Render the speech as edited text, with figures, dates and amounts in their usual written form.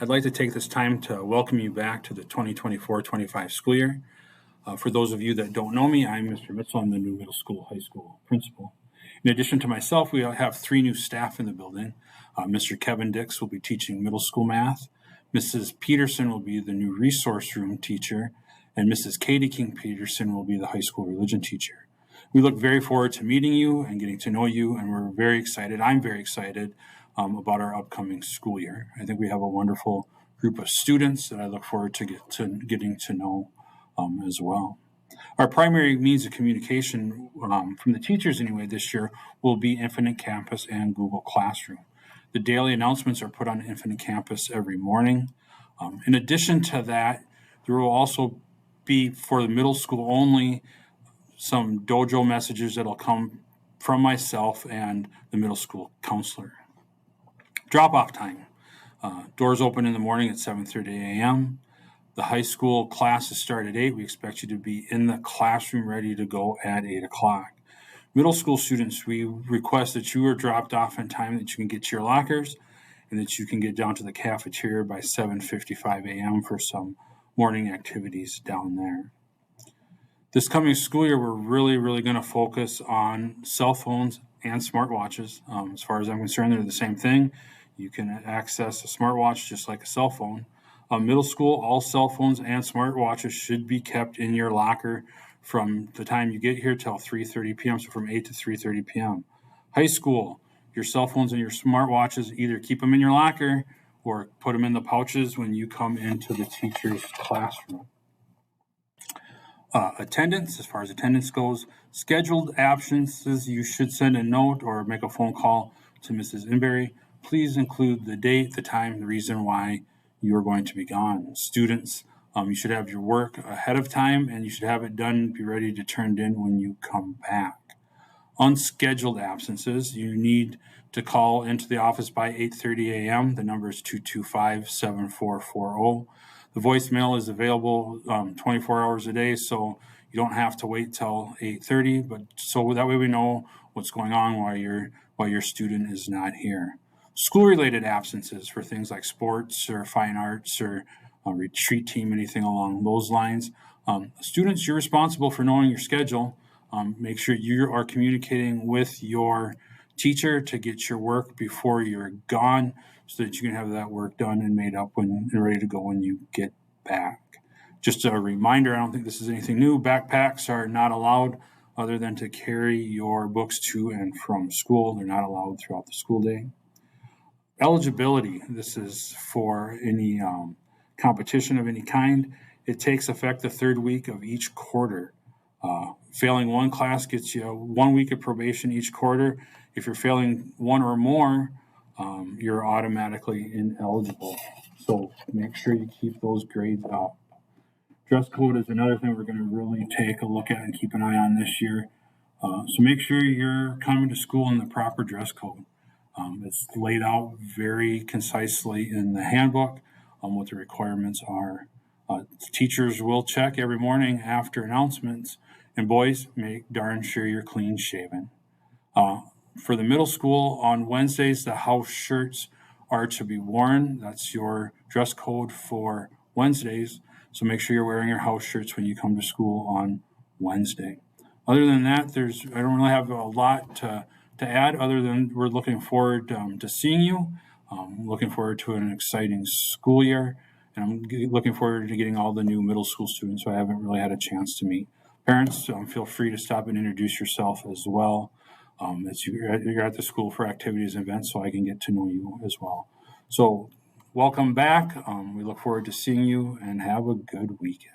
I'd like to take this time to welcome you back to the 2024-25 school year. For those of you that don't know me, I'm Mr. Mitzel. I'm the new high school principal. In addition to myself, we have three new staff in the building. Mr. Kevin Dix will be teaching middle school math. Mrs. Peterson will be the new resource room teacher, and Mrs. Katie King Peterson will be the high school religion teacher. We look very forward to meeting you and getting to know you, and we're very excited. I'm very excited about our upcoming school year. I think we have a wonderful group of students that I look forward to getting to know as well. Our primary means of communication from the teachers anyway this year will be Infinite Campus and Google Classroom. The daily announcements are put on Infinite Campus every morning. In addition to that, there will also be, for the middle school only, some dojo messages that'll come from myself and the middle school counselor. Drop-off time. Doors open in the morning at 7:30 a.m. The high school classes start at 8. We expect you to be in the classroom ready to go at 8 o'clock. Middle school students, we request that you are dropped off in time, that you can get to your lockers, and that you can get down to the cafeteria by 7:55 a.m. for some morning activities down there. This coming school year, we're really going to focus on cell phones and smartwatches. As far as I'm concerned, they're the same thing. You can access a smartwatch just like a cell phone. Middle school, all cell phones and smartwatches should be kept in your locker from the time you get here till 3:30 p.m., so from 8 to 3:30 p.m. High school, your cell phones and your smartwatches, either keep them in your locker or put them in the pouches when you come into the teacher's classroom. Attendance, as far as attendance goes, scheduled absences, you should send a note or make a phone call to Mrs. Inberry. Please include the date, the time, the reason why you are going to be gone. Students, you should have your work ahead of time, and you should have it done, be ready to turn it in when you come back. Unscheduled absences, you need to call into the office by 8:30 a.m. The number is 225-7440. The voicemail is available 24 hours a day, so you don't have to wait till 8:30, but so that way we know what's going on while your student is not here. School-related absences for things like sports or fine arts or a retreat team, anything along those lines. Students, you're responsible for knowing your schedule. Make sure you are communicating with your teacher to get your work before you're gone so that you can have that work done and made up and ready to go when you get back. Just a reminder, I don't think this is anything new. Backpacks are not allowed other than to carry your books to and from school. They're not allowed throughout the school day. Eligibility, this is for any competition of any kind. It takes effect the third week of each quarter. Failing one class gets you 1 week of probation each quarter. If you're failing one or more, you're automatically ineligible. So make sure you keep those grades up. Dress code is another thing we're going to really take a look at and keep an eye on this year. So make sure you're coming to school in the proper dress code. It's laid out very concisely in the handbook on what the requirements are. Teachers will check every morning after announcements, and boys, make darn sure you're clean shaven. For the middle school, on Wednesdays, the house shirts are to be worn. That's your dress code for Wednesdays. So make sure you're wearing your house shirts when you come to school on Wednesday. Other than that, I don't really have a lot to add other than we're looking forward to seeing you. Looking forward to an exciting school year. And I'm looking forward to getting all the new middle school students who I haven't really had a chance to meet. Parents, feel free to stop and introduce yourself as well. As you're at the school for activities and events, so I can get to know you as well. So welcome back. We look forward to seeing you, and have a good weekend.